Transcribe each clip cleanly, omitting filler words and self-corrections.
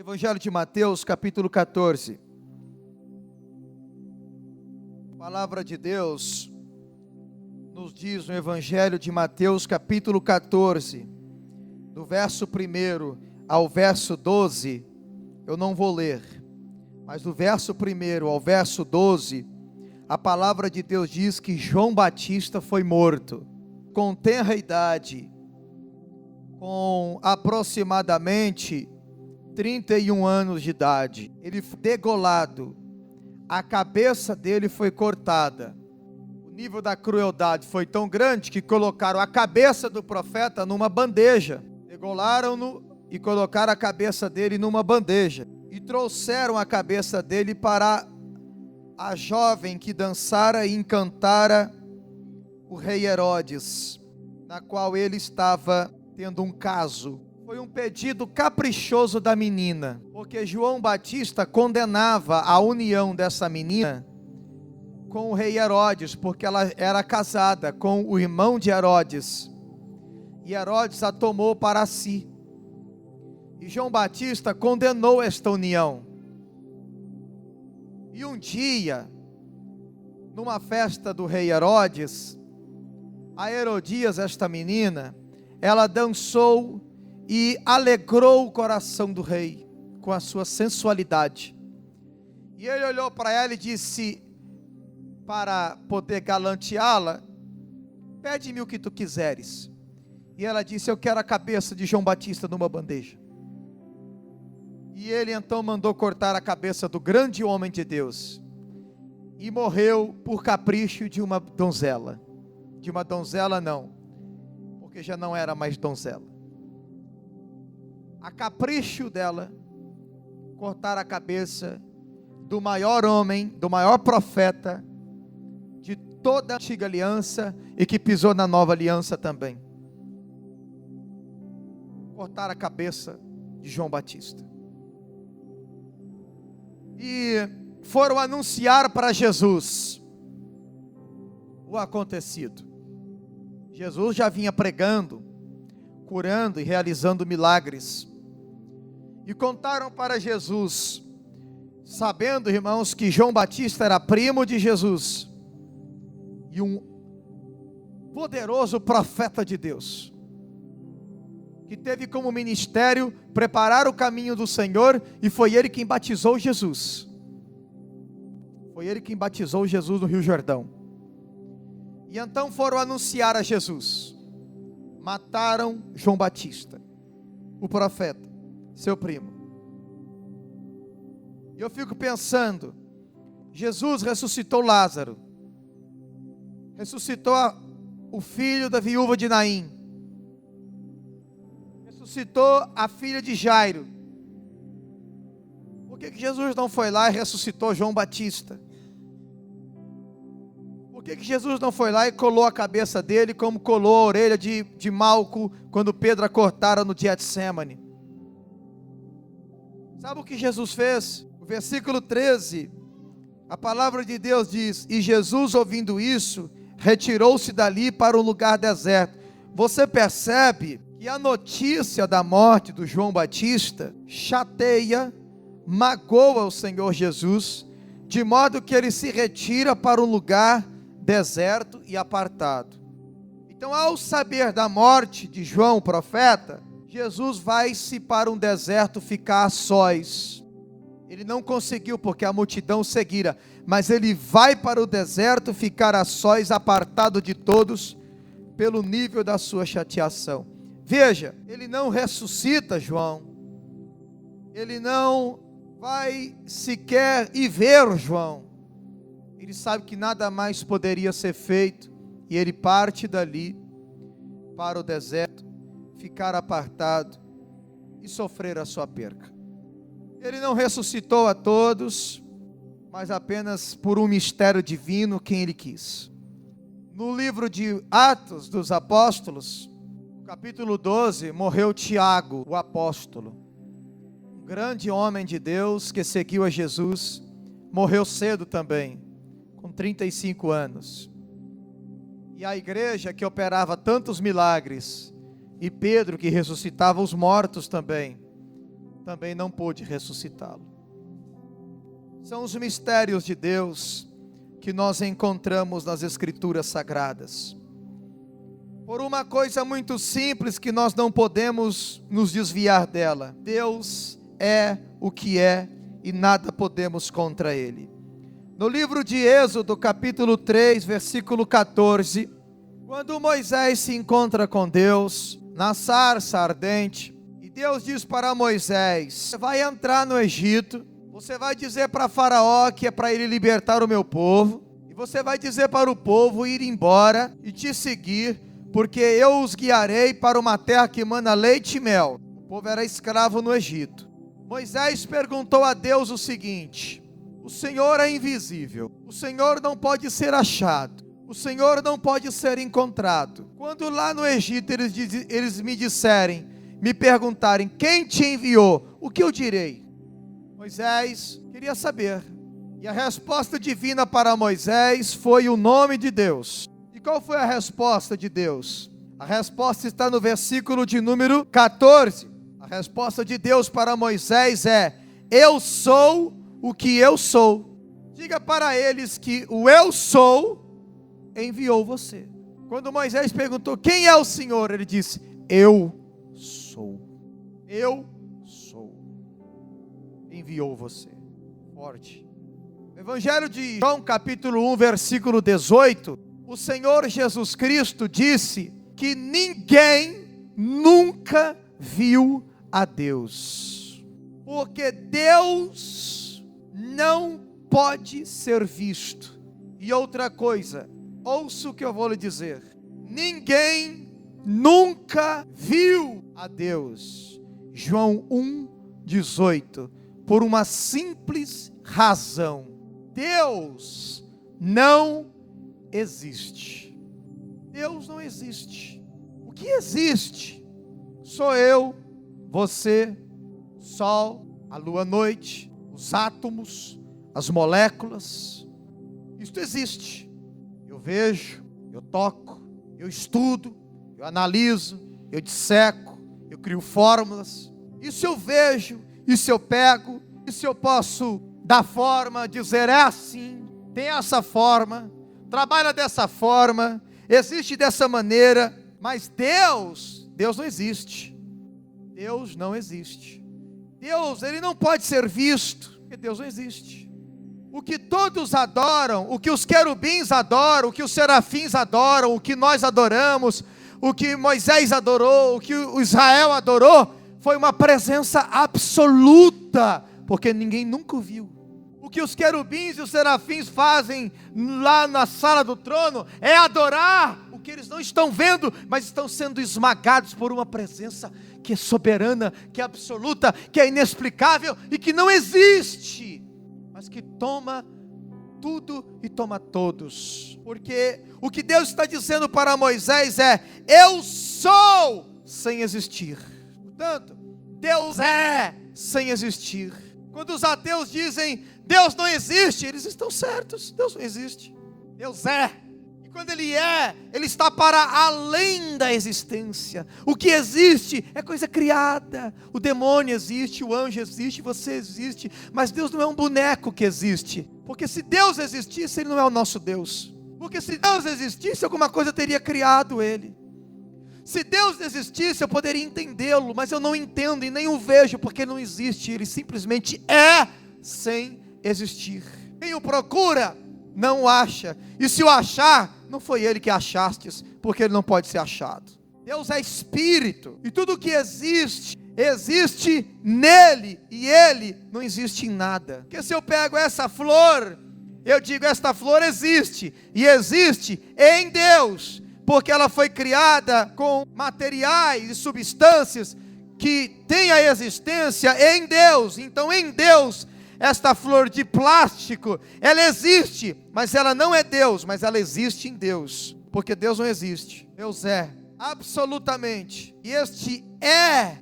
Evangelho de Mateus, capítulo 14. A palavra de Deus nos diz no Evangelho de Mateus, capítulo 14, do verso 1 ao verso 12, eu não vou ler, mas do verso 1 ao verso 12, a palavra de Deus diz que João Batista foi morto, com tenra idade, com aproximadamente 31 anos de idade. Ele foi degolado, a cabeça dele foi cortada. O nível da crueldade foi tão grande que colocaram a cabeça do profeta numa bandeja. Degolaram-no e colocaram a cabeça dele numa bandeja. E trouxeram a cabeça dele para a jovem que dançara e encantara o rei Herodes, na qual ele estava tendo um caso. Foi um pedido caprichoso da menina, porque João Batista condenava a união dessa menina com o rei Herodes, porque ela era casada com o irmão de Herodes, e Herodes a tomou para si. E João Batista condenou esta união. E um dia, numa festa do rei Herodes, a Herodias, esta menina, ela dançou e alegrou o coração do rei com a sua sensualidade. E ele olhou para ela e disse, para poder galanteá-la: pede-me o que tu quiseres. E ela disse: eu quero a cabeça de João Batista numa bandeja. E ele então mandou cortar a cabeça do grande homem de Deus, e morreu por capricho de uma donzela. De uma donzela não, porque já não era mais donzela. A capricho dela, cortar a cabeça do maior homem, do maior profeta de toda a antiga aliança e que pisou na nova aliança também. Cortar a cabeça de João Batista. E foram anunciar para Jesus o acontecido. Jesus já vinha pregando, curando e realizando milagres. E contaram para Jesus, sabendo, irmãos, que João Batista era primo de Jesus e um poderoso profeta de Deus, que teve como ministério preparar o caminho do Senhor, e foi ele quem batizou Jesus. Foi ele quem batizou Jesus no Rio Jordão. E então foram anunciar a Jesus. Mataram João Batista, o profeta, seu primo. E eu fico pensando, Jesus ressuscitou Lázaro, ressuscitou o filho da viúva de Naim, ressuscitou a filha de Jairo. Por que Jesus não foi lá e ressuscitou João Batista? Por que Jesus não foi lá e colou a cabeça dele, como colou a orelha de Malco, quando Pedro a cortara no Getsemane? Sabe o que Jesus fez? O versículo 13, a palavra de Deus diz: e Jesus, ouvindo isso, retirou-se dali para um lugar deserto. Você percebe que a notícia da morte do João Batista chateia, magoa o Senhor Jesus, de modo que ele se retira para um lugar deserto e apartado. Então, ao saber da morte de João, o profeta, Jesus vai-se para um deserto ficar a sós. Ele não conseguiu porque a multidão seguira, mas ele vai para o deserto ficar a sós, apartado de todos, pelo nível da sua chateação. Veja, ele não ressuscita João, ele não vai sequer ir ver João. Ele sabe que nada mais poderia ser feito, e ele parte dali para o deserto, ficar apartado e sofrer a sua perca. Ele não ressuscitou a todos, mas apenas por um mistério divino quem ele quis. No livro de Atos dos Apóstolos, capítulo 12, morreu Tiago, o apóstolo, um grande homem de Deus que seguiu a Jesus. Morreu cedo também, com 35 anos. E a igreja que operava tantos milagres, e Pedro que ressuscitava os mortos também, também não pôde ressuscitá-lo. São os mistérios de Deus que nós encontramos nas Escrituras Sagradas. Por uma coisa muito simples que nós não podemos nos desviar dela: Deus é o que é e nada podemos contra Ele. No livro de Êxodo, capítulo 3, versículo 14, quando Moisés se encontra com Deus na sarça ardente, e Deus diz para Moisés: você vai entrar no Egito, você vai dizer para Faraó que é para ele libertar o meu povo, e você vai dizer para o povo ir embora e te seguir, porque eu os guiarei para uma terra que mana leite e mel. O povo era escravo no Egito. Moisés perguntou a Deus o seguinte: o Senhor é invisível, o Senhor não pode ser achado, o Senhor não pode ser encontrado. Quando lá no Egito eles me perguntarem quem te enviou, o que eu direi? Moisés queria saber, e a resposta divina para Moisés foi o nome de Deus. E qual foi a resposta de Deus? A resposta está no versículo de número 14. A resposta de Deus para Moisés é: eu sou o que eu sou. Diga para eles que o eu sou enviou você. Quando Moisés perguntou quem é o Senhor, ele disse: eu sou. Eu sou. Enviou você. Forte. No Evangelho de João, capítulo 1, versículo 18, o Senhor Jesus Cristo disse que ninguém nunca viu a Deus, porque Deus não pode ser visto. E outra coisa, ouça o que eu vou lhe dizer: ninguém nunca viu a Deus. João 1:18, por uma simples razão: Deus não existe. Deus não existe. O que existe sou eu, você, o sol, a lua, a noite, os átomos, as moléculas. Isto existe. Eu vejo, eu toco, eu estudo, eu analiso, eu disseco, eu crio fórmulas. Isso eu vejo, isso eu pego, isso eu posso dar forma, dizer é assim, tem essa forma, trabalha dessa forma, existe dessa maneira. Mas Deus não existe. Deus não existe. Deus, ele não pode ser visto, porque Deus não existe. O que todos adoram, o que os querubins adoram, o que os serafins adoram, o que nós adoramos, o que Moisés adorou, o que o Israel adorou, foi uma presença absoluta, porque ninguém nunca o viu. O que os querubins e os serafins fazem lá na sala do trono é adorar o que eles não estão vendo, mas estão sendo esmagados por uma presença que é soberana, que é absoluta, que é inexplicável e que não existe, mas que toma tudo e toma todos. Porque o que Deus está dizendo para Moisés é: eu sou, sem existir. Portanto, Deus é sem existir. Quando os ateus dizem Deus não existe, eles estão certos. Deus não existe. Deus é. E quando Ele é, Ele está para além da existência. O que existe é coisa criada. O demônio existe, o anjo existe, você existe. Mas Deus não é um boneco que existe. Porque se Deus existisse, Ele não é o nosso Deus. Porque se Deus existisse, alguma coisa teria criado Ele. Se Deus existisse, eu poderia entendê-lo, mas eu não entendo e nem o vejo, porque não existe. Ele simplesmente é sem existir. Quem o procura, não o acha. E se o achar, não foi ele que achastes, porque ele não pode ser achado. Deus é Espírito, e tudo que existe, existe nele, e ele não existe em nada. Porque se eu pego essa flor, eu digo, esta flor existe, e existe em Deus, porque ela foi criada com materiais e substâncias que têm a existência em Deus. Então em Deus, esta flor de plástico, ela existe, mas ela não é Deus, mas ela existe em Deus, porque Deus não existe. Deus é, absolutamente, e este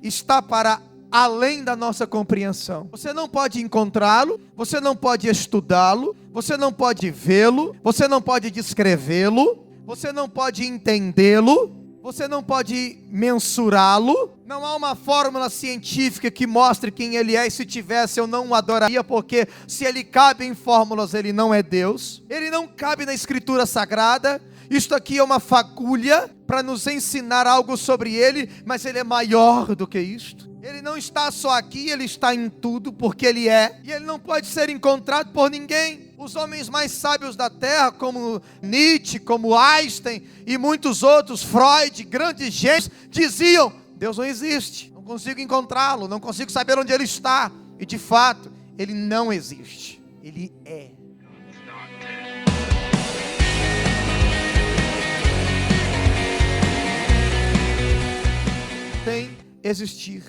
está para além da nossa compreensão. Você não pode encontrá-lo, você não pode estudá-lo, você não pode vê-lo, você não pode descrevê-lo, você não pode entendê-lo, Você não pode mensurá-lo. Não há uma fórmula científica que mostre quem ele é, e se tivesse eu não o adoraria, porque se ele cabe em fórmulas, ele não é Deus. Ele não cabe na Escritura Sagrada. Isto aqui é uma fagulha para nos ensinar algo sobre ele, mas ele é maior do que isto. Ele não está só aqui, ele está em tudo, porque ele é, e ele não pode ser encontrado por ninguém. Os homens mais sábios da terra, como Nietzsche, como Einstein e muitos outros, Freud, grandes gênios, diziam: Deus não existe, não consigo encontrá-lo, não consigo saber onde ele está. E de fato, ele não existe, ele é. Tem existir.